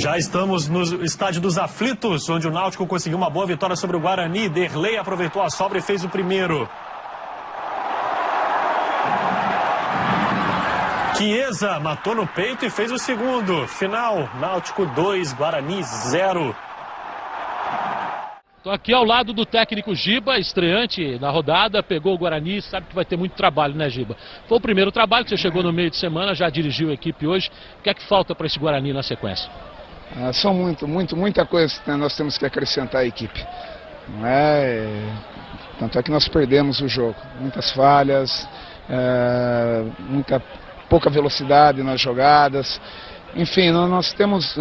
Já estamos no estádio dos Aflitos, onde o Náutico conseguiu uma boa vitória sobre o Guarani. Derlei aproveitou a sobra e fez o primeiro. Chiesa matou no peito e fez o segundo. Final, Náutico 2, Guarani 0. Estou aqui ao lado do técnico Giba, estreante na rodada, pegou o Guarani, sabe que vai ter muito trabalho, né, Giba? Foi o primeiro trabalho que você chegou no meio de semana, já dirigiu a equipe hoje. O que é que falta para esse Guarani na sequência? São muita coisa que nós temos que acrescentar à equipe. Não é? Tanto é que nós perdemos o jogo. Muitas falhas, pouca velocidade nas jogadas. Enfim, nós temos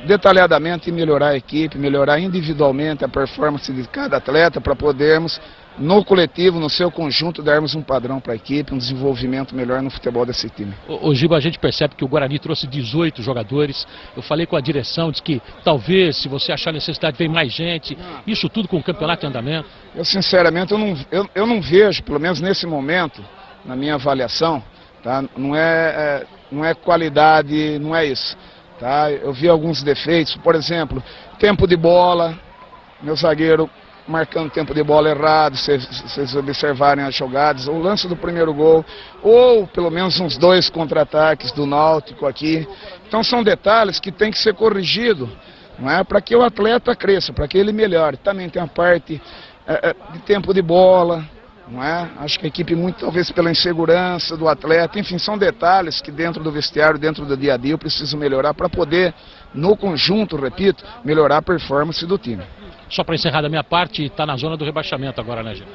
detalhadamente melhorar a equipe, melhorar individualmente a performance de cada atleta para podermos, no coletivo, no seu conjunto, darmos um padrão para a equipe, um desenvolvimento melhor no futebol desse time. Ô Giba, a gente percebe que o Guarani trouxe 18 jogadores. Eu falei com a direção, disse que talvez, se você achar necessidade, vem mais gente. Isso tudo com o campeonato em andamento. Eu sinceramente, eu não vejo, pelo menos nesse momento, na minha avaliação, tá? Não é qualidade, não é isso. Tá? Eu vi alguns defeitos, por exemplo, tempo de bola, meu zagueiro marcando tempo de bola errado, se vocês observarem as jogadas, o lance do primeiro gol, ou pelo menos uns 2 contra-ataques do Náutico aqui. Então são detalhes que tem que ser corrigido, não é? Para que o atleta cresça, para que ele melhore. Também tem a parte de tempo de bola, não é? Acho que a equipe, muito talvez pela insegurança do atleta, enfim, são detalhes que dentro do vestiário, dentro do dia a dia, eu preciso melhorar para poder, no conjunto, repito, melhorar a performance do time. Só para encerrar da minha parte, está na zona do rebaixamento agora, né, Gil?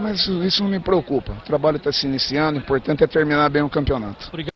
Mas isso não me preocupa. O trabalho está se iniciando, o importante é terminar bem o campeonato. Obrigado.